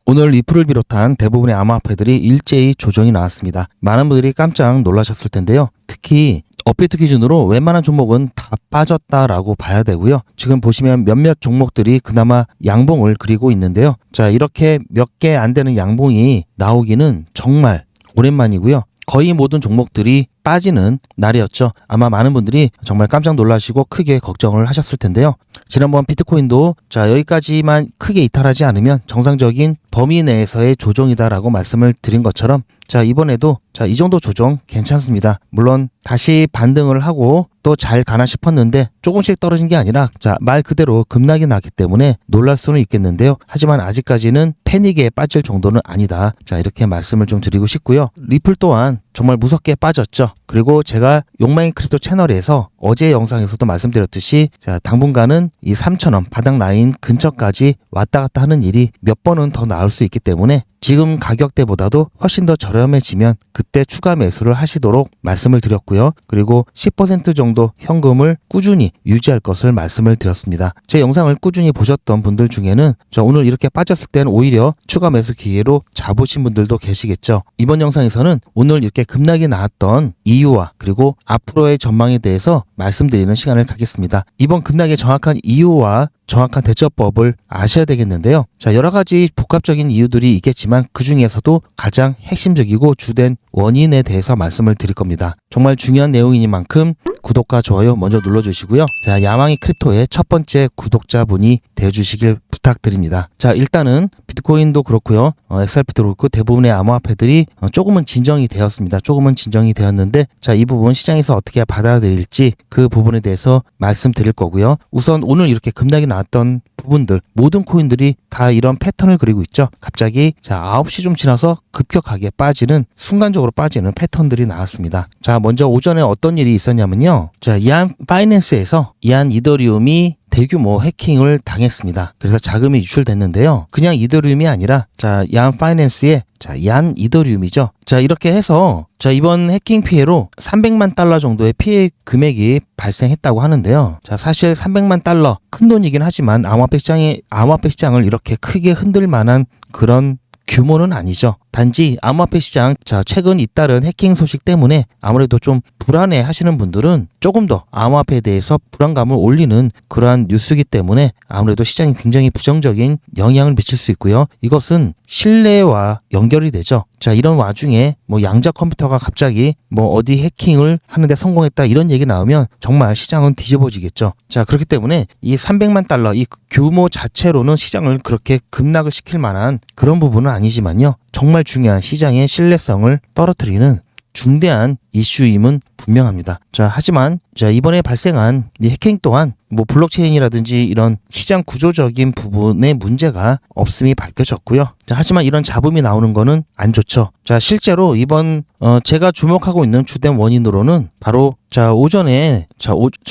오늘 리플을 비롯한 대부분의 암호화폐들이 일제히 조정이 나왔습니다. 많은 분들이 깜짝 놀라셨을 텐데요. 특히 업비트 기준으로 웬만한 종목은 다 빠졌다라고 봐야 되고요. 지금 보시면 몇몇 종목들이 그나마 양봉을 그리고 있는데요. 자, 이렇게 몇 개 안 되는 양봉이 나오기는 정말 오랜만이고요. 거의 모든 종목들이 빠지는 날이었죠. 아마 많은 분들이 정말 깜짝 놀라시고 크게 걱정을 하셨을 텐데요. 지난번 비트코인도 자, 여기까지만 크게 이탈하지 않으면 정상적인 범위 내에서의 조정이다라고 말씀을 드린 것처럼 자, 이번에도 자, 이 정도 조정 괜찮습니다. 물론 다시 반등을 하고 또 잘 가나 싶었는데 조금씩 떨어진 게 아니라 자, 말 그대로 급락이 났기 때문에 놀랄 수는 있겠는데요. 하지만 아직까지는 패닉에 빠질 정도는 아니다. 자, 이렇게 말씀을 좀 드리고 싶고요. 리플 또한 정말 무섭게 빠졌죠. 그리고 제가 욕망의 크립토 채널에서 어제 영상에서도 말씀드렸듯이 자, 당분간은 이 3,000원 바닥 라인 근처까지 왔다 갔다 하는 일이 몇 번은 더 나올 수 있기 때문에 지금 가격대보다도 훨씬 더 저렴해지면 그때 추가 매수를 하시도록 말씀을 드렸고요. 그리고 10% 정도 현금을 꾸준히 유지할 것을 말씀을 드렸습니다. 제 영상을 꾸준히 보셨던 분들 중에는 자, 오늘 이렇게 빠졌을 때는 오히려 추가 매수 기회로 잡으신 분들도 계시겠죠. 이번 영상에서는 오늘 이렇게 급락이 나왔던 이유와 그리고 앞으로의 전망에 대해서 말씀드리는 시간을 갖겠습니다. 이번 급락의 정확한 이유와 정확한 대처법을 아셔야 되겠는데요. 자, 여러 가지 복합적인 이유들이 있겠지만 그 중에서도 가장 핵심적이고 주된 원인에 대해서 말씀을 드릴 겁니다. 정말 중요한 내용이니만큼 구독과 좋아요 먼저 눌러주시고요. 자, 야망이 크립토의 첫 번째 구독자분이 되어주시길 부탁드립니다. 자, 일단은 비트코인도 그렇고요. XRP도 그렇고 대부분의 암호화폐들이 조금은 진정이 되었습니다. 조금은 진정이 되었는데 자, 이 부분 시장에서 어떻게 받아들일지 그 부분에 대해서 말씀드릴 거고요. 우선 오늘 이렇게 급락이 나왔던 부분들 모든 코인들이 다 이런 패턴을 그리고 있죠. 갑자기 자, 9시 좀 지나서 급격하게 빠지는 순간적으로 빠지는 패턴들이 나왔습니다. 자, 먼저 오전에 어떤 일이 있었냐면요. 자, 이안 파이낸스에서 이안 이더리움이 대규모 해킹을 당했습니다. 그래서 자금이 유출됐는데요. 그냥 이더리움이 아니라 자, 이안 파이낸스의 자, 이안 이더리움이죠. 자, 이렇게 해서 자, 이번 해킹 피해로 300만 달러 정도의 피해 금액이 발생했다고 하는데요. 자, 사실 300만 달러 큰 돈이긴 하지만 암호화폐 시장을 이렇게 크게 흔들 만한 그런 규모는 아니죠. 단지 암호화폐 시장 자, 최근 잇따른 해킹 소식 때문에 아무래도 좀 불안해 하시는 분들은 조금 더 암호화폐에 대해서 불안감을 올리는 그러한 뉴스이기 때문에 아무래도 시장이 굉장히 부정적인 영향을 미칠 수 있고요. 이것은 신뢰와 연결이 되죠. 자, 이런 와중에 뭐 양자 컴퓨터가 갑자기 뭐 어디 해킹을 하는데 성공했다 이런 얘기 나오면 정말 시장은 뒤집어지겠죠. 자, 그렇기 때문에 이 300만 달러 이 규모 자체로는 시장을 그렇게 급락을 시킬 만한 그런 부분은 아니지만요. 정말 중요한 시장의 신뢰성을 떨어뜨리는 중대한 이슈임은 분명합니다. 자, 하지만 자, 이번에 발생한 이 해킹 또한 뭐 블록체인이라든지 이런 시장 구조적인 부분의 문제가 없음이 밝혀졌고요. 자, 하지만 이런 잡음이 나오는 거는 안 좋죠. 자, 실제로 이번 제가 주목하고 있는 주된 원인으로는 바로 자, 오전에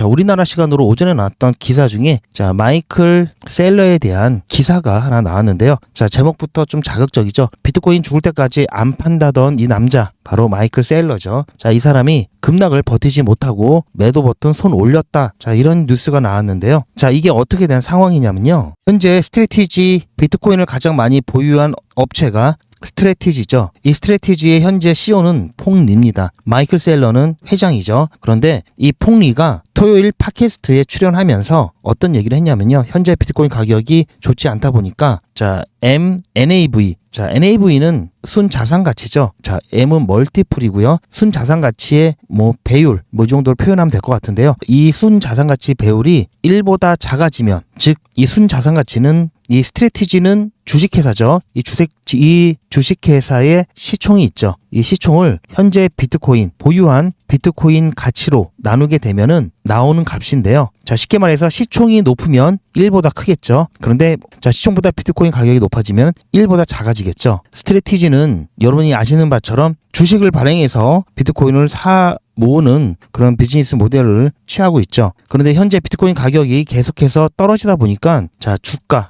우리나라 시간으로 오전에 나왔던 기사 중에 자, 마이클 셀러에 대한 기사가 하나 나왔는데요. 자, 제목부터 좀 자극적이죠. 비트코인 죽을 때까지 안 판다던 이 남자 바로 마이클 셀러죠. 자, 이 사람이 급락을 버티지 못하고 매도 버튼 손 올렸다. 자, 이런 뉴스가 나왔는데요. 자, 이게 어떻게 된 상황이냐면요. 현재 스트래티지 비트코인을 가장 많이 보유한 업체가 스트래티지죠. 이 스트래티지의 현재 CEO는 퐁리입니다. 마이클 셀러는 회장이죠. 그런데 이 퐁리가 토요일 팟캐스트에 출연하면서 어떤 얘기를 했냐면요. 현재 비트코인 가격이 좋지 않다 보니까 자, NAV 자, NAV는 순자산 가치죠. 자, M은 멀티플이고요. 순자산 가치의 뭐 배율 뭐 이 정도로 표현하면 될 것 같은데요. 이 순자산 가치 배율이 1보다 작아지면 즉 이 순자산 가치는 이 스트래티지는 주식회사죠. 이 주식회사의 시총이 있죠. 이 시총을 현재 비트코인 보유한 비트코인 가치로 나누게 되면은 나오는 값인데요. 자, 쉽게 말해서 시총이 높으면 1보다 크겠죠. 그런데 자, 시총보다 비트코인 가격이 높아지면 1보다 작아지겠죠. 스트래티지는 여러분이 아시는 바처럼 주식을 발행해서 비트코인을 모으는 그런 비즈니스 모델을 취하고 있죠. 그런데 현재 비트코인 가격이 계속해서 떨어지다 보니까 자,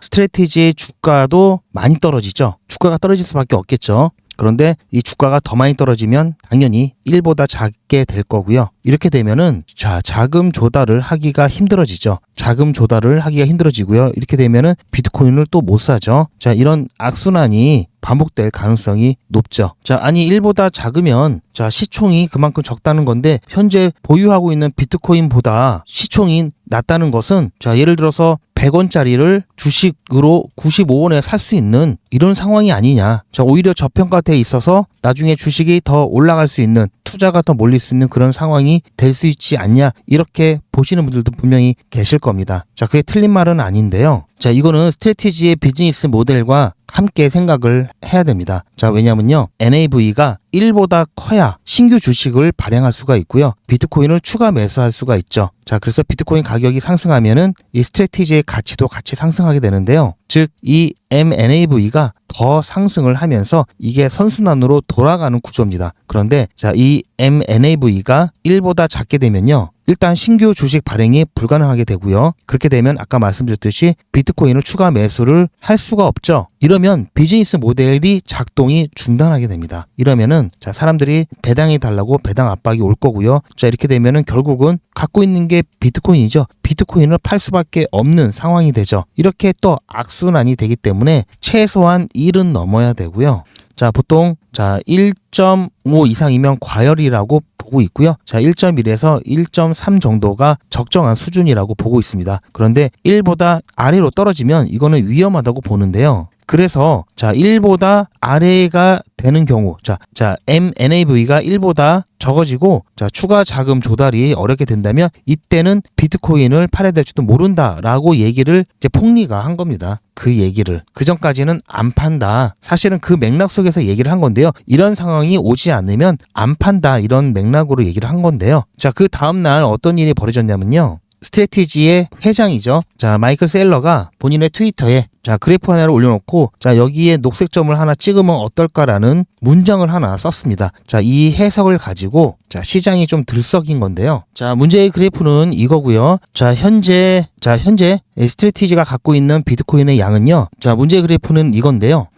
스트래티지의 주가도 많이 떨어지죠. 주가가 떨어질 수밖에 없겠죠. 그런데 이 주가가 더 많이 떨어지면 당연히 1보다 작게 될 거고요. 이렇게 되면은 자금 조달을 하기가 힘들어지죠. 자금 조달을 하기가 힘들어지고요. 이렇게 되면은 비트코인을 또 못 사죠. 자, 이런 악순환이 반복될 가능성이 높죠. 자, 아니 1보다 작으면 시총이 그만큼 적다는 건데 현재 보유하고 있는 비트코인보다 시총이 낮다는 것은 예를 들어서 100원짜리를 주식으로 95원에 살 수 있는 이런 상황이 아니냐. 오히려 저평가돼 있어서 나중에 주식이 더 올라갈 수 있는, 투자가 더 몰릴 수 있는 그런 상황이 될 수 있지 않냐. 이렇게 보시는 분들도 분명히 계실 겁니다. 그게 틀린 말은 아닌데요. 이거는 스트래티지의 비즈니스 모델과 함께 생각을 해야 됩니다. 왜냐면요. NAV가 1보다 커야 신규 주식을 발행할 수가 있고요. 비트코인을 추가 매수할 수가 있죠. 그래서 비트코인 가격이 상승하면은 이 스트래티지의 가치도 같이 상승하게 되는데요. 즉, 이 MNAV가 더 상승을 하면서 이게 선순환으로 돌아가는 구조입니다. 그런데 이 MNAV가 1보다 작게 되면요. 일단 신규 주식 발행이 불가능하게 되고요. 그렇게 되면 아까 말씀드렸듯이 비트코인을 추가 매수를 할 수가 없죠. 이러면 비즈니스 모델이 작동이 중단하게 됩니다. 이러면은 사람들이 배당이 달라고 배당 압박이 올 거고요. 이렇게 되면은 결국은 갖고 있는 게 비트코인이죠. 비트코인을 팔 수밖에 없는 상황이 되죠. 이렇게 또 악순환이 되기 때문에 최소한 1은 넘어야 되고요. 보통 1.5 이상이면 과열이라고 보고 있고요. 1.1에서 1.3 정도가 적정한 수준이라고 보고 있습니다. 그런데 1보다 아래로 떨어지면 이거는 위험하다고 보는데요. 그래서 1보다 아래가 되는 경우 MNAV가 1보다 적어지고 추가 자금 조달이 어렵게 된다면 이때는 비트코인을 팔아야 될지도 모른다라고 얘기를 이제 폭리가 한 겁니다. 그 얘기를. 그 전까지는 안 판다. 사실은 그 맥락 속에서 얘기를 한 건데요. 이런 상황이 오지 않으면 안 판다. 이런 맥락으로 얘기를 한 건데요. 그 다음날 어떤 일이 벌어졌냐면요. 스트래티지의 회장이죠. 마이클 셀러가 본인의 트위터에 그래프 하나를 올려놓고 여기에 녹색 점을 하나 찍으면 어떨까라는 문장을 하나 썼습니다. 이 해석을 가지고 시장이 좀 들썩인 건데요. 문제의 그래프는 이거고요. 현재 스트래티지가 갖고 있는 비트코인의 양은요. 문제의 그래프는 이건데요.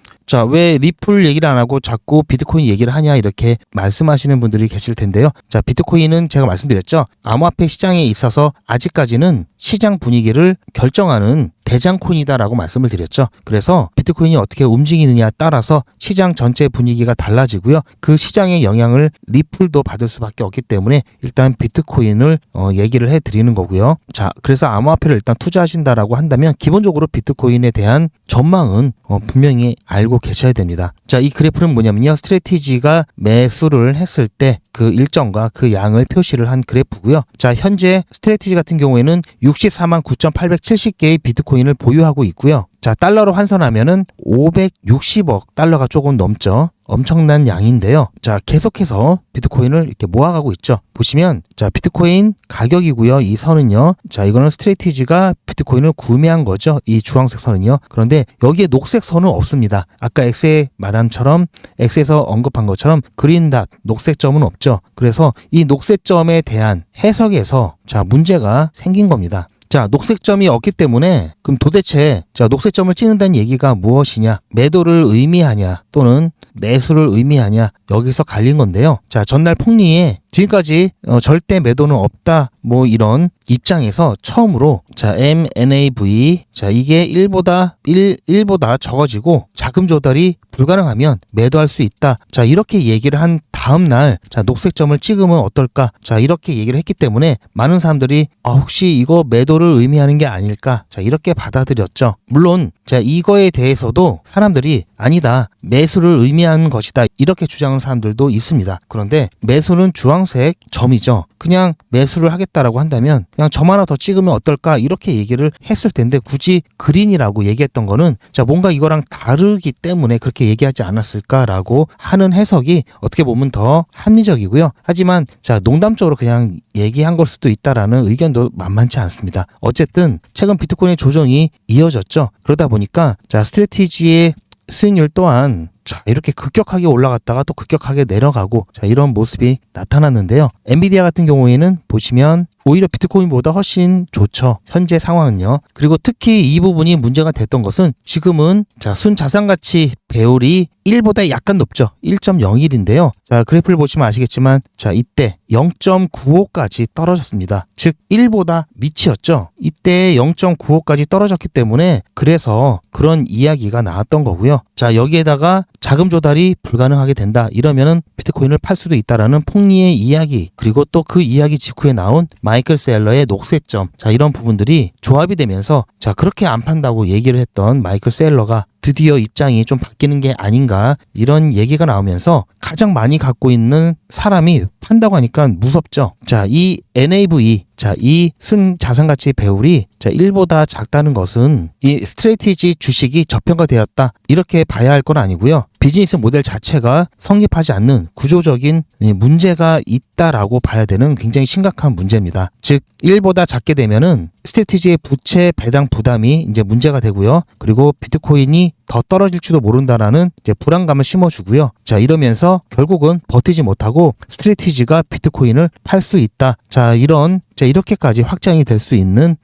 왜 리플 얘기를 안 하고 자꾸 비트코인 얘기를 하냐 이렇게 말씀하시는 분들이 계실 텐데요. 비트코인은 제가 말씀드렸죠. 암호화폐 시장에 있어서 아직까지는 시장 분위기를 결정하는 대장코인이다라고 말씀을 드렸죠. 그래서 비트코인이 어떻게 움직이느냐에 따라서 시장 전체 분위기가 달라지고요. 그 시장의 영향을 리플도 받을 수밖에 없기 때문에 일단 비트코인을 얘기를 해드리는 거고요. 그래서 암호화폐를 일단 투자하신다라고 한다면 기본적으로 비트코인에 대한 전망은 분명히 알고 계셔야 됩니다. 이 그래프는 뭐냐면요. 스트래티지가 매수를 했을 때 그 일정과 그 양을 표시를 한 그래프고요. 현재 스트래티지 같은 경우에는 64만 9,870개의 비트코인을 보유하고 있고요. 달러로 환산하면은 560억 달러가 조금 넘죠. 엄청난 양인데요. 계속해서 비트코인을 이렇게 모아가고 있죠. 보시면 비트코인 가격이고요. 이 선은요. 이거는 스트래티지가 비트코인을 구매한 거죠. 이 주황색 선은요. 그런데 여기에 녹색 선은 없습니다. 아까 X에 말한처럼 X에서 언급한 것처럼 그린닷 녹색 점은 없죠. 그래서 이 녹색 점에 대한 해석에서 문제가 생긴 겁니다. 녹색점이 없기 때문에 그럼 도대체 녹색점을 찍는다는 얘기가 무엇이냐? 매도를 의미하냐? 또는 매수를 의미하냐? 여기서 갈린 건데요. 전날 폭리에 지금까지 절대 매도는 없다 이런 입장에서 처음으로 MNAV 이게 1보다 적어지고 자금 조달이 불가능하면 매도할 수 있다. 이렇게 얘기를 한 다음날 녹색점을 찍으면 어떨까? 이렇게 얘기를 했기 때문에 많은 사람들이 혹시 이거 매도를 의미하는 게 아닐까? 이렇게 받아들였죠. 물론 이거에 대해서도 사람들이 아니다. 매수를 의미하는 것이다. 이렇게 주장하는 사람들도 있습니다. 그런데 매수는 주황색 점이죠. 그냥 매수를 하겠다라고 한다면 그냥 점 하나 더 찍으면 어떨까 이렇게 얘기를 했을 텐데 굳이 그린이라고 얘기했던 거는 뭔가 이거랑 다르기 때문에 그렇게 얘기하지 않았을까라고 하는 해석이 어떻게 보면 더 합리적이고요. 하지만 농담적으로 그냥 얘기한 걸 수도 있다라는 의견도 만만치 않습니다. 어쨌든 최근 비트코인의 조정이 이어졌죠. 그러다 보니까 스트래티지의 수익률 또한 이렇게 급격하게 올라갔다가 또 급격하게 내려가고 이런 모습이 나타났는데요. 엔비디아 같은 경우에는 보시면 오히려 비트코인보다 훨씬 좋죠. 현재 상황은요. 그리고 특히 이 부분이 문제가 됐던 것은 지금은 순자산가치 배율이 1보다 약간 높죠. 1.01인데요. 자, 그래프를 보시면 아시겠지만 자, 이때 0.95까지 떨어졌습니다. 즉 1보다 밑이었죠. 이때 0.95까지 떨어졌기 때문에 그래서 그런 이야기가 나왔던 거고요. 자, 여기에다가 자금 조달이 불가능하게 된다. 이러면은 비트코인을 팔 수도 있다라는 폭리의 이야기, 그리고 또 그 이야기 직후에 나온 마이클 셀러의 녹색점. 자, 이런 부분들이 조합이 되면서 자, 그렇게 안 판다고 얘기를 했던 마이클 셀러가 드디어 입장이 좀 바뀌는 게 아닌가, 이런 얘기가 나오면서 가장 많이 갖고 있는 사람이 판다고 하니까 무섭죠. 자, 이 NAV, 자, 이 순자산가치 배율이 자, 1보다 작다는 것은 이 스트레티지 주식이 저평가되었다, 이렇게 봐야 할 건 아니고요. 비즈니스 모델 자체가 성립하지 않는 구조적인 문제가 있다라고 봐야 되는 굉장히 심각한 문제입니다. 즉 1보다 작게 되면은 스트레티지의 부채 배당 부담이 이제 문제가 되고요. 그리고 비트코인이 더 떨어질지도 모른다라는 이제 불안감을 심어주고요. 자, 이러면서 결국은 버티지 못하고 스트레티지가 비트코인을 팔 수 있다. 자, 이렇게까지 확장이 될 수 있는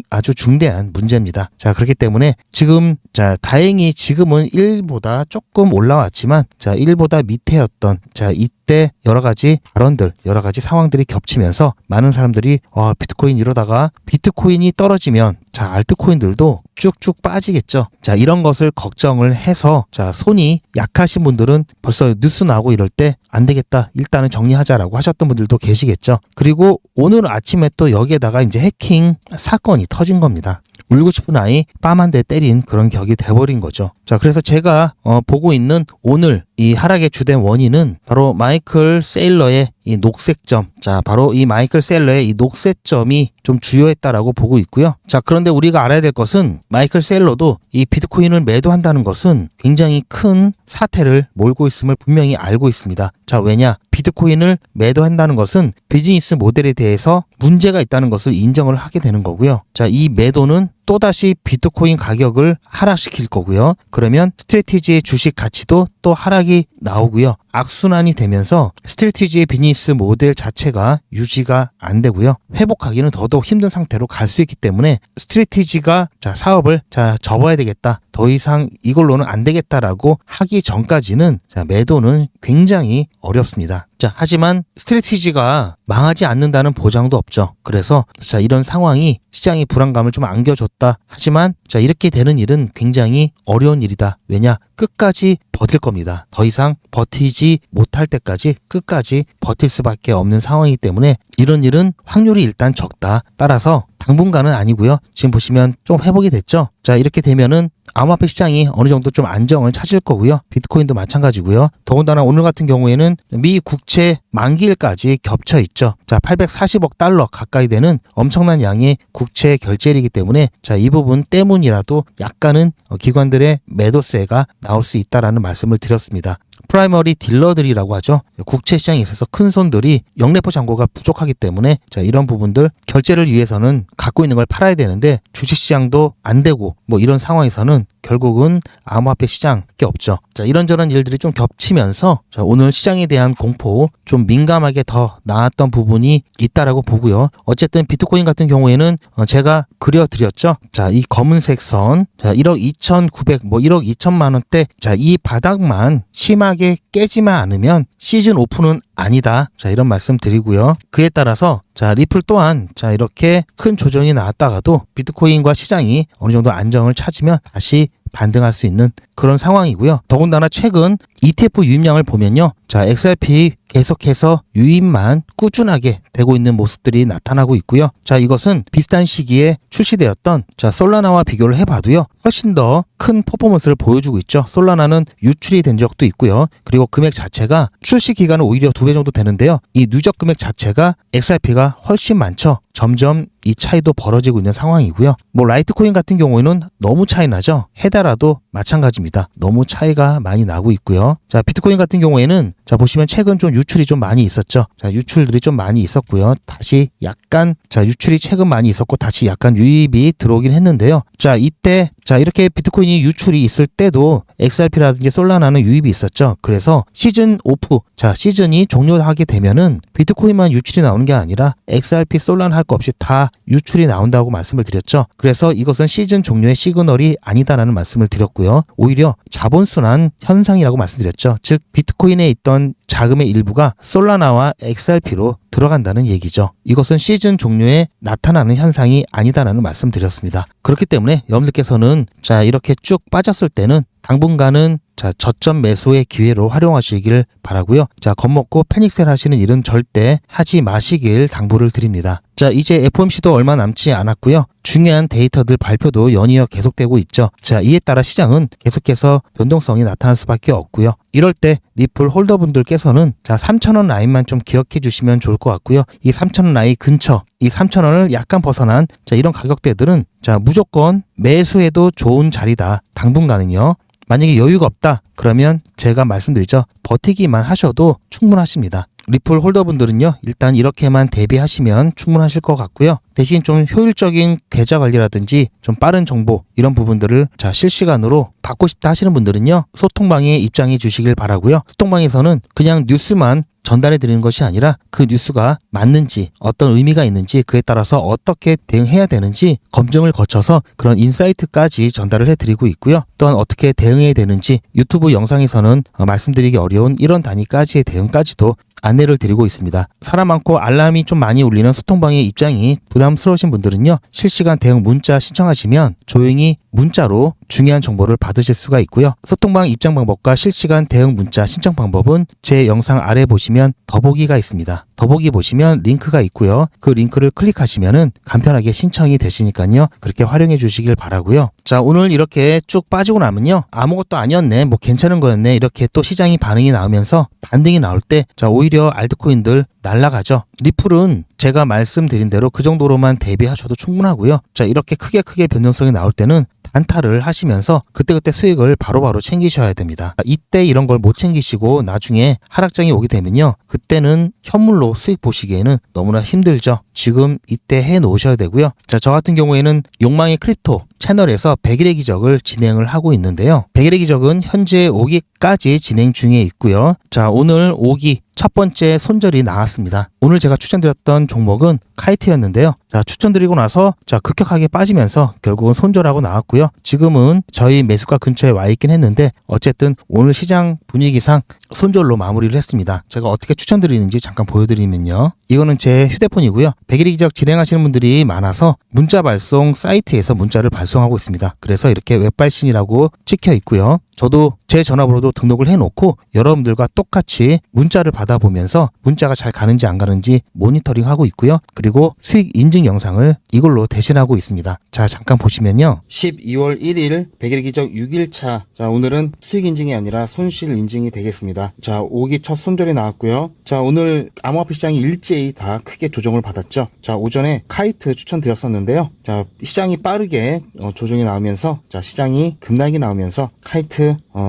아주 중대한 문제입니다. 자, 그렇기 때문에 지금 자, 다행히 지금은 1보다 조금 올라왔지만 자, 1보다 밑에였던 자, 이때 여러 가지 발언들, 여러 가지 상황들이 겹치면서 많은 사람들이 비트코인 이러다가 비트코인이 떨어지면 자, 알트코인들도 쭉쭉 빠지겠죠. 자, 이런 것을 걱정을 해서 자, 손이 약하신 분들은 벌써 뉴스 나오고 이럴 때 안 되겠다, 일단은 정리하자라고 하셨던 분들도 계시겠죠. 그리고 오늘 아침에 또 여기에다가 이제 해킹 사건이 터진 겁니다. 울고 싶은 아이 뺨 한 대 때린 그런 격이 돼버린 거죠. 자, 그래서 제가 보고 있는 오늘 이 하락의 주된 원인은 바로 마이클 세일러의 이 녹색점, 자, 바로 이 마이클 세일러의 이 녹색점이 좀 주요했다라고 보고 있고요. 자, 그런데 우리가 알아야 될 것은 마이클 세일러도 이 비트코인을 매도한다는 것은 굉장히 큰 사태를 몰고 있음을 분명히 알고 있습니다. 자, 왜냐? 비트코인을 매도한다는 것은 비즈니스 모델에 대해서 문제가 있다는 것을 인정을 하게 되는 거고요. 자, 이 매도는 또다시 비트코인 가격을 하락시킬 거고요. 그러면 스트레티지의 주식 가치도 또 하락이 나오고요. 악순환이 되면서 스트레티지의 비즈니스 모델 자체가 유지가 안 되고요. 회복하기는 더더욱 힘든 상태로 갈 수 있기 때문에 스트레티지가 자, 사업을 자, 접어야 되겠다, 더 이상 이걸로는 안 되겠다라고 하기 전까지는 자, 매도는 굉장히 어렵습니다. 자, 하지만 스트레티지가 망하지 않는다는 보장도 없죠. 그래서 자, 이런 상황이 시장의 불안감을 좀 안겨줬다. 하지만 자, 이렇게 되는 일은 굉장히 어려운 일이다. 왜냐? 끝까지 버틸 겁니다. 더 이상 버티지 못할 때까지 끝까지 버틸 수밖에 없는 상황이기 때문에 이런 일은 확률이 일단 적다. 따라서 당분간은 아니고요. 지금 보시면 좀 회복이 됐죠. 자, 이렇게 되면은 암호화폐 시장이 어느 정도 좀 안정을 찾을 거고요. 비트코인도 마찬가지고요. 더군다나 오늘 같은 경우에는 미 국채 만기일까지 겹쳐 있죠. 자, 840억 달러 가까이 되는 엄청난 양의 국채 결제일이기 때문에 자, 이 부분 때문이라도 약간은 기관들의 매도세가 나올 수 있다라는 말씀을 드렸습니다. 프라이머리 딜러들이라고 하죠. 국채 시장에 있어서 큰 손들이 영래포 잔고가 부족하기 때문에 자, 이런 부분들 결제를 위해서는 갖고 있는 걸 팔아야 되는데 주식시장도 안 되고 뭐 이런 상황에서는 결국은 암호화폐 시장밖에 없죠. 자, 이런저런 일들이 좀 겹치면서 자, 오늘 시장에 대한 공포 좀 민감하게 더 나왔던 부분이 있다라고 보고요. 어쨌든 비트코인 같은 경우에는 제가 그려드렸죠. 자, 이 검은색 선, 자, 1억 2,900, 뭐 1억 2천만 원대, 자, 이 바닥만 심하게 깨지만 않으면 시즌 오픈은 아니다. 자, 이런 말씀 드리고요. 그에 따라서 자, 리플 또한 자, 이렇게 큰 조정이 나왔다가도 비트코인과 시장이 어느 정도 안정을 찾으면 다시 반등할 수 있는 그런 상황이고요. 더군다나 최근 ETF 유입량을 보면요. 자, XRP 계속해서 유입만 꾸준하게 되고 있는 모습들이 나타나고 있고요. 자, 이것은 비슷한 시기에 출시되었던 자, 솔라나와 비교를 해봐도요. 훨씬 더 큰 퍼포먼스를 보여주고 있죠. 솔라나는 유출이 된 적도 있고요. 그리고 금액 자체가 출시 기간은 오히려 2배 정도 되는데요. 이 누적 금액 자체가 XRP가 훨씬 많죠. 점점 이 차이도 벌어지고 있는 상황이고요. 뭐 라이트코인 같은 경우에는 너무 차이 나죠. 헤다라도 마찬가지입니다. 너무 차이가 많이 나고 있고요. 자, 비트코인 같은 경우에는 자, 보시면 최근 좀 유출이 좀 많이 있었죠. 자, 유출들이 좀 많이 있었고요. 다시 약간 자, 유출이 최근 많이 있었고 다시 약간 유입이 들어오긴 했는데요. 자, 이때 자, 이렇게 비트코인이 유출이 있을 때도 XRP라든지 솔라나는 유입이 있었죠. 그래서 시즌 오프, 자, 시즌이 종료하게 되면은 비트코인만 유출이 나오는 게 아니라 XRP, 솔라나 할 거 없이 다 유출이 나온다고 말씀을 드렸죠. 그래서 이것은 시즌 종료의 시그널이 아니다라는 말씀을 드렸고요. 오히려 자본순환 현상이라고 말씀드렸죠. 즉 비트코인에 있던 자금의 일부가 솔라나와 XRP로 들어간다는 얘기죠. 이것은 시즌 종료에 나타나는 현상이 아니다라는 말씀 드렸습니다. 그렇기 때문에 여러분들께서는 자, 이렇게 쭉 빠졌을 때는 당분간은 자, 저점 매수의 기회로 활용하시길 바라고요. 자, 겁먹고 패닉셀 하시는 일은 절대 하지 마시길 당부를 드립니다. 자, 이제 FOMC도 얼마 남지 않았고요. 중요한 데이터들 발표도 연이어 계속되고 있죠. 자, 이에 따라 시장은 계속해서 변동성이 나타날 수밖에 없고요. 이럴 때 리플 홀더분들께서는 자, 3,000원 라인만 좀 기억해 주시면 좋을 것 같고요. 이 3,000원 라인 근처, 이 3,000원을 약간 벗어난 자, 이런 가격대들은 자, 무조건 매수해도 좋은 자리다. 당분간은요. 만약에 여유가 없다 그러면 제가 말씀드리죠. 버티기만 하셔도 충분하십니다. 리플 홀더분들은요. 일단 이렇게만 대비하시면 충분하실 것 같고요. 대신 좀 효율적인 계좌 관리라든지 좀 빠른 정보 이런 부분들을 자, 실시간으로 받고 싶다 하시는 분들은요. 소통방에 입장해 주시길 바라고요. 소통방에서는 그냥 뉴스만 전달해 드리는 것이 아니라 그 뉴스가 맞는지 어떤 의미가 있는지 그에 따라서 어떻게 대응해야 되는지 검증을 거쳐서 그런 인사이트까지 전달을 해드리고 있고요. 또한 어떻게 대응해야 되는지 유튜브 영상에서는 말씀드리기 어려운 이런 단위까지의 대응까지도 안내를 드리고 있습니다. 사람 많고 알람이 좀 많이 울리는 소통방의 입장이 부담스러우신 분들은요. 실시간 대응 문자 신청하시면 조용히 문자로 중요한 정보를 받으실 수가 있고요. 소통방 입장 방법과 실시간 대응 문자 신청 방법은 제 영상 아래 보시면 더보기가 있습니다. 더보기 보시면 링크가 있고요. 그 링크를 클릭하시면은 간편하게 신청이 되시니까요. 그렇게 활용해 주시길 바라고요. 자, 오늘 이렇게 쭉 빠지고 나면요. 아무것도 아니었네. 뭐 괜찮은 거였네. 이렇게 또 시장이 반응이 나오면서 반등이 나올 때 자, 오히려 알트코인들 날라가죠. 리플은 제가 말씀드린 대로 그 정도로만 대비하셔도 충분하고요. 자, 이렇게 크게 변동성이 나올 때는 단타를 하시면서 그때그때 수익을 바로바로 챙기셔야 됩니다. 이때 이런 걸 못 챙기시고 나중에 하락장이 오게 되면요. 그때는 현물로 수익 보시기에는 너무나 힘들죠. 지금 이때 해 놓으셔야 되고요. 자, 저 같은 경우에는 욕망의 크립토 채널에서 100일의 기적을 진행을 하고 있는데요. 100일의 기적은 현재 5기까지 진행 중에 있고요. 자, 오늘 5기 첫 번째 손절이 나왔습니다. 오늘 제가 추천드렸던 종목은 카이트였는데요. 자, 추천드리고 나서 자, 급격하게 빠지면서 결국은 손절하고 나왔고요. 지금은 저희 매수가 근처에 와 있긴 했는데 어쨌든 오늘 시장 분위기상 손절로 마무리를 했습니다. 제가 어떻게 추천드리는지 잠깐 보여드리면요. 이거는 제 휴대폰이고요. 100일의 기적 진행하시는 분들이 많아서 문자 발송 사이트에서 문자를 발송하고 있습니다. 그래서 이렇게 웹발신이라고 찍혀 있고요. 저도 제 전화번호도 등록을 해놓고 여러분들과 똑같이 문자를 받아보면서 문자가 잘 가는지 안 가는지 모니터링하고 있고요. 그리고 수익 인증 영상을 이걸로 대신하고 있습니다. 자, 잠깐 보시면요. 12월 1일 100일 기적 6일차. 자, 오늘은 수익 인증이 아니라 손실 인증이 되겠습니다. 자, 5기 첫 손절이 나왔고요. 자, 오늘 암호화폐 시장이 일제히 다 크게 조정을 받았죠. 자, 오전에 카이트 추천드렸었는데요. 자, 시장이 빠르게 조정이 나오면서 자, 시장이 급락이 나오면서 카이트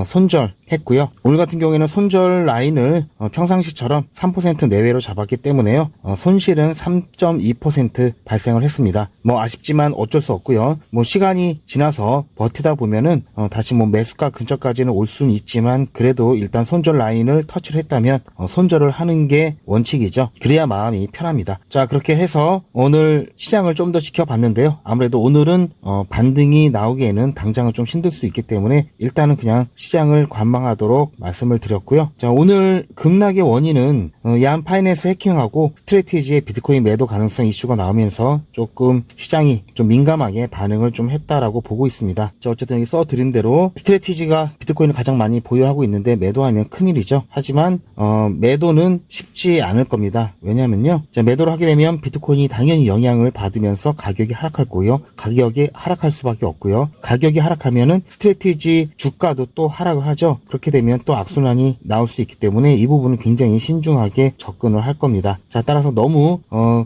손절 했고요. 오늘 같은 경우에는 손절 라인을 평상시처럼 3% 내외로 잡았기 때문에요. 손실은 3.2% 발생을 했습니다. 뭐 아쉽지만 어쩔 수 없고요. 뭐 시간이 지나서 버티다 보면은 다시 뭐 매수가 근처까지는 올 수는 있지만 그래도 일단 손절 라인을 터치를 했다면 손절을 하는 게 원칙이죠. 그래야 마음이 편합니다. 자, 그렇게 해서 오늘 시장을 좀 더 지켜봤는데요. 아무래도 오늘은 반등이 나오기에는 당장은 좀 힘들 수 있기 때문에 일단은 그냥 시장을 관망하도록 말씀을 드렸고요. 자, 오늘 급락의 원인은 야한 파이낸스 해킹하고 스트래티지의 비트코인 매도 가능성 이슈가 나오면서 조금 시장이 좀 민감하게 반응을 좀 했다라고 보고 있습니다. 자, 어쨌든 여기 써드린 대로 스트래티지가 비트코인을 가장 많이 보유하고 있는데 매도하면 큰일이죠. 하지만 매도는 쉽지 않을 겁니다. 왜냐면요. 자, 매도를 하게 되면 비트코인이 당연히 영향을 받으면서 가격이 하락할 거고요. 가격이 하락할 수밖에 없고요. 가격이 하락하면은 스트래티지 주가도 또 하락을 하죠. 그렇게 되면 또 악순환이 나올 수 있기 때문에 이 부분은 굉장히 신중하게 접근을 할 겁니다. 자, 따라서 너무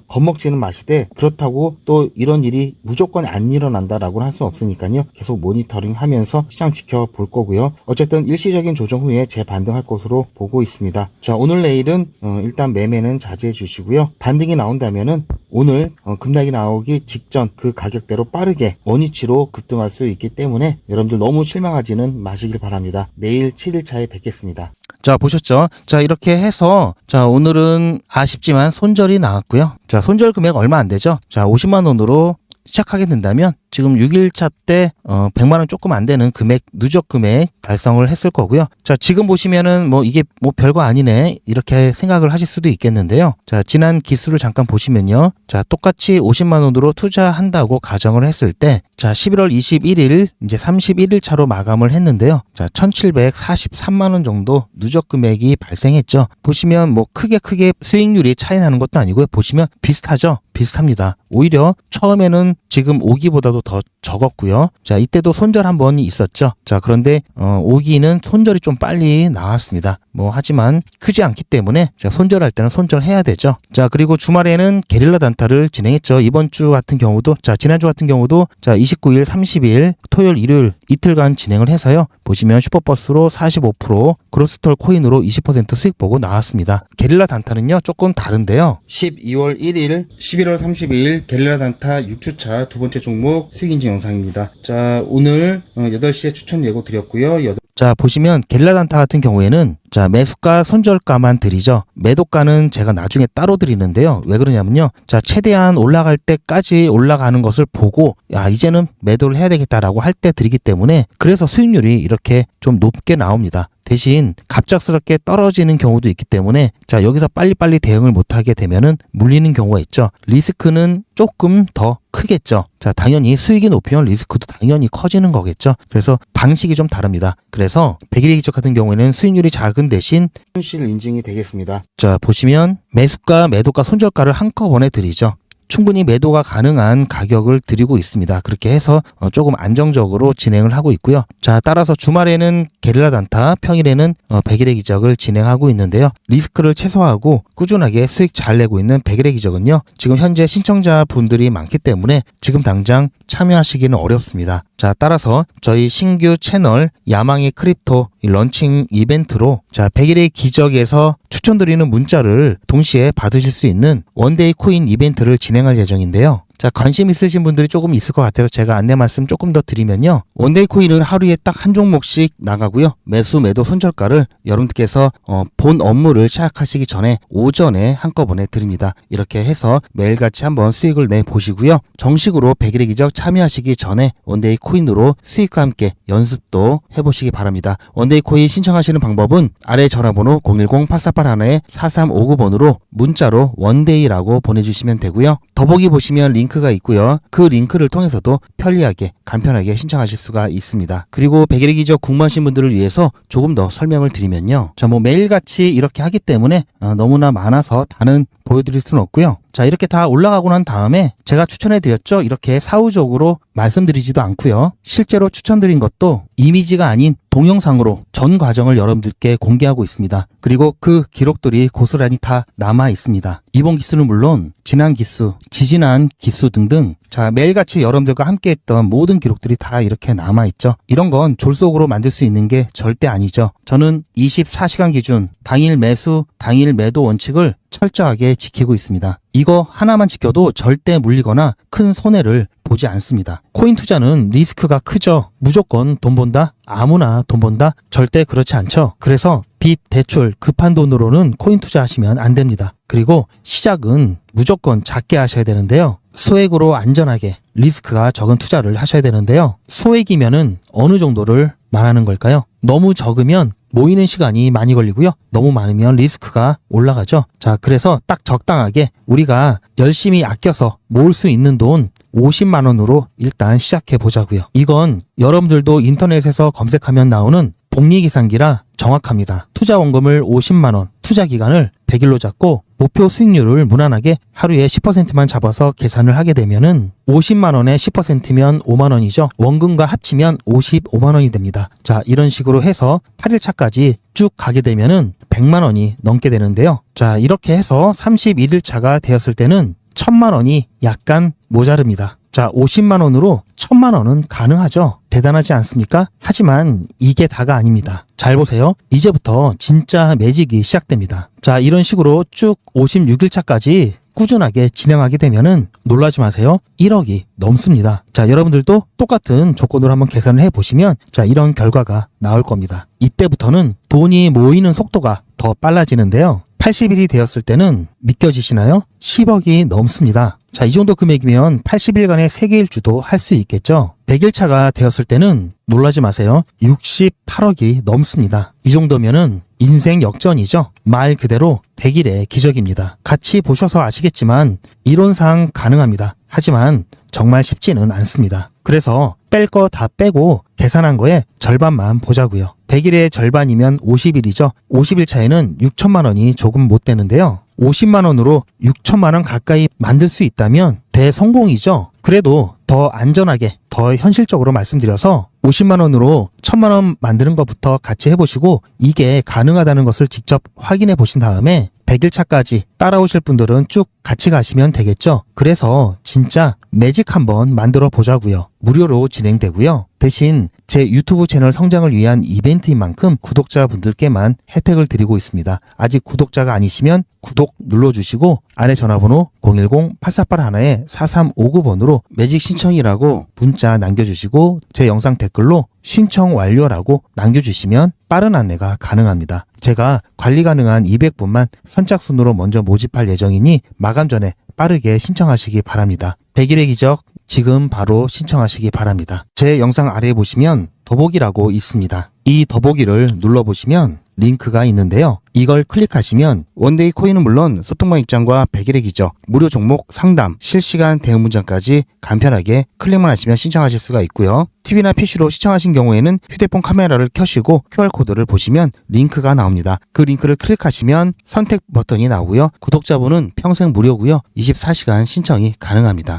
겁먹지는 마시되 그렇다고 또 이런 일이 무조건 안 일어난다라고는 할 수 없으니까요. 계속 모니터링 하면서 시장 지켜볼 거고요. 어쨌든 일시적인 조정 후에 재반등할 것으로 보고 있습니다. 자, 오늘 내일은 일단 매매는 자제해 주시고요. 반등이 나온다면은 오늘 급락이 나오기 직전 그 가격대로 빠르게 원위치로 급등할 수 있기 때문에 여러분들 너무 실망하지는 마시길 바랍니다. 내일 7일차에 뵙겠습니다. 자, 보셨죠? 자, 이렇게 해서 자, 오늘은 아쉽지만 손절이 나왔고요. 자, 손절 금액 얼마 안 되죠? 자, 50만 원으로 시작하게 된다면 지금 6일차 때 100만 원 조금 안 되는 금액, 누적 금액 달성을 했을 거고요. 자, 지금 보시면은 뭐 이게 뭐 별거 아니네 이렇게 생각을 하실 수도 있겠는데요. 자, 지난 기수를 잠깐 보시면요. 자, 똑같이 50만 원으로 투자한다고 가정을 했을 때 자, 11월 21일 이제 31일 차로 마감을 했는데요. 자, 1,743만 원 정도 누적 금액이 발생했죠. 보시면 뭐 크게 수익률이 차이 나는 것도 아니고요. 보시면 비슷하죠. 비슷합니다. 오히려 처음에는 지금 5기보다도 더 적었고요. 자, 이때도 손절 한 번이 있었죠. 자, 그런데 5기는 손절이 좀 빨리 나왔습니다. 뭐 하지만 크지 않기 때문에 자, 손절할 때는 손절해야 되죠. 자, 그리고 주말에는 게릴라 단타를 진행했죠. 이번 주 같은 경우도 자, 지난주 같은 경우도 자, 29일, 30일, 토요일, 일요일 이틀간 진행을 해서요. 보시면 슈퍼버스로 45%, 그로스톨 코인으로 20% 수익 보고 나왔습니다. 게릴라 단타는요, 조금 다른데요. 12월 1일, 11월 30일 게릴라 단타 6주차 두 번째 종목 수익 인증 영상입니다. 자, 오늘 8시에 추천 예고 드렸고요. 자, 보시면 게릴라 단타 같은 경우에는 자, 매수가 손절가만 드리죠. 매도가는 제가 나중에 따로 드리는데요. 왜 그러냐면요. 자, 최대한 올라갈 때까지 올라가는 것을 보고 야, 이제는 매도를 해야 되겠다라고 할 때 드리기 때문에 그래서 수익률이 이렇게 좀 높게 나옵니다. 대신 갑작스럽게 떨어지는 경우도 있기 때문에 자, 여기서 빨리빨리 대응을 못하게 되면은 물리는 경우가 있죠. 리스크는 조금 더 크겠죠. 자, 당연히 수익이 높으면 리스크도 당연히 커지는 거겠죠. 그래서 방식이 좀 다릅니다. 그래서 100일의 기적 같은 경우에는 수익률이 작은 대신 손실 인증이 되겠습니다. 자, 보시면 매수가, 매도가, 손절가를 한꺼번에 드리죠. 충분히 매도가 가능한 가격을 드리고 있습니다. 그렇게 해서 조금 안정적으로 진행을 하고 있고요. 자, 따라서 주말에는 게릴라 단타, 평일에는 100일의 기적을 진행하고 있는데요. 리스크를 최소화하고 꾸준하게 수익 잘 내고 있는 100일의 기적은요. 지금 현재 신청자 분들이 많기 때문에 지금 당장 참여하시기는 어렵습니다. 자, 따라서 저희 신규 채널 야망의 크립토 런칭 이벤트로 자, 100일의 기적에서 추천드리는 문자를 동시에 받으실 수 있는 원데이 코인 이벤트를 진행할 예정인데요. 자, 관심 있으신 분들이 조금 있을 것 같아서 제가 안내 말씀 조금 더 드리면요. 원데이 코인은 하루에 딱 한 종목씩 나가고요. 매수, 매도, 손절가를 여러분들께서 본 업무를 시작하시기 전에 오전에 한꺼번에 드립니다. 이렇게 해서 매일같이 한번 수익을 내보시고요. 정식으로 100일의 기적 참여하시기 전에 원데이 코인으로 수익과 함께 연습도 해보시기 바랍니다. 원데이 코인 신청하시는 방법은 아래 전화번호 010-8481-4359번으로 문자로 원데이라고 보내주시면 되고요. 더보기 보시면 링크가 있고요. 그 링크를 통해서도 편리하게 간편하게 신청하실 수가 있습니다. 그리고 100일의 기적 궁금하신 분들을 위해서 조금 더 설명을 드리면요. 자, 뭐 매일같이 이렇게 하기 때문에 너무나 많아서 다는 보여드릴 수는 없고요. 자, 이렇게 다 올라가고 난 다음에 제가 추천해 드렸죠. 이렇게 사후적으로 말씀드리지도 않고요. 실제로 추천드린 것도 이미지가 아닌 동영상으로 전 과정을 여러분들께 공개하고 있습니다. 그리고 그 기록들이 고스란히 다 남아 있습니다. 이번 기수는 물론 지난 기수, 지지난 기수 등등 자, 매일같이 여러분들과 함께 했던 모든 기록들이 다 이렇게 남아 있죠. 이런 건 졸속으로 만들 수 있는 게 절대 아니죠. 저는 24시간 기준 당일 매수, 당일 매도 원칙을 철저하게 지키고 있습니다. 이거 하나만 지켜도 절대 물리거나 큰 손해를 보지 않습니다. 코인 투자는 리스크가 크죠. 무조건 돈 번다? 아무나 돈 번다? 절대 그렇지 않죠. 그래서 빚, 대출, 급한 돈으로는 코인 투자하시면 안 됩니다. 그리고 시작은 무조건 작게 하셔야 되는데요. 소액으로 안전하게 리스크가 적은 투자를 하셔야 되는데요. 소액이면은 어느 정도를 말하는 걸까요? 너무 적으면 모이는 시간이 많이 걸리고요. 너무 많으면 리스크가 올라가죠. 자, 그래서 딱 적당하게 우리가 열심히 아껴서 모을 수 있는 돈 50만 원으로 일단 시작해 보자고요. 이건 여러분들도 인터넷에서 검색하면 나오는 복리계산기라 정확합니다. 투자 원금을 50만 원, 투자 기간을 100일로 잡고 목표 수익률을 무난하게 하루에 10%만 잡아서 계산을 하게 되면은 50만 원에 10%면 5만 원이죠. 원금과 합치면 55만 원이 됩니다. 자, 이런 식으로 해서 8일 차까지 쭉 가게 되면은 100만 원이 넘게 되는데요. 자, 이렇게 해서 31일 차가 되었을 때는 1000만 원이 약간 모자릅니다. 자, 50만 원으로 1000만 원은 가능하죠. 대단하지 않습니까? 하지만 이게 다가 아닙니다. 잘 보세요. 이제부터 진짜 매직이 시작됩니다. 자, 이런 식으로 쭉 56일 차까지 꾸준하게 진행하게 되면은 놀라지 마세요. 1억이 넘습니다. 자, 여러분들도 똑같은 조건으로 한번 계산을 해보시면 자, 이런 결과가 나올 겁니다. 이때부터는 돈이 모이는 속도가 더 빨라지는데요. 80일이 되었을 때는 믿겨지시나요? 10억이 넘습니다. 자, 이 정도 금액이면 80일간의 세계일주도 할 수 있겠죠? 100일 차가 되었을 때는 놀라지 마세요. 68억이 넘습니다. 이 정도면은 인생 역전이죠. 말 그대로 100일의 기적입니다. 같이 보셔서 아시겠지만 이론상 가능합니다. 하지만 정말 쉽지는 않습니다. 그래서 뺄 거 다 빼고 계산한 거에 절반만 보자고요. 100일의 절반이면 50일이죠. 50일 차에는 6천만 원이 조금 못 되는데요. 50만 원으로 6천만 원 가까이 만들 수 있다면 대성공이죠. 그래도 더 안전하게, 더 현실적으로 말씀드려서 50만 원으로 1000만 원 만드는 것부터 같이 해보시고 이게 가능하다는 것을 직접 확인해 보신 다음에 100일 차까지 따라오실 분들은 쭉 같이 가시면 되겠죠. 그래서 진짜 매직 한번 만들어 보자고요. 무료로 진행되고요. 대신 제 유튜브 채널 성장을 위한 이벤트인 만큼 구독자분들께만 혜택을 드리고 있습니다. 아직 구독자가 아니시면 구독 눌러주시고 안에 전화번호 010-8481-4359번으로 매직 신청이라고 문자 남겨주시고 제 영상 댓글로 신청 완료라고 남겨주시면 빠른 안내가 가능합니다. 제가 관리 가능한 200분만 선착순으로 먼저 모집할 예정이니 마감 전에 빠르게 신청하시기 바랍니다. 100일의 기적 지금 바로 신청하시기 바랍니다. 제 영상 아래에 보시면 더보기라고 있습니다. 이 더보기를 눌러보시면 링크가 있는데요. 이걸 클릭하시면 원데이 코인은 물론 소통방 입장과 100일의 기적, 무료 종목 상담, 실시간 대응 문장까지 간편하게 클릭만 하시면 신청하실 수가 있고요. TV나 PC로 시청하신 경우에는 휴대폰 카메라를 켜시고 QR코드를 보시면 링크가 나옵니다. 그 링크를 클릭하시면 선택 버튼이 나오고요. 구독자분은 평생 무료고요. 24시간 신청이 가능합니다.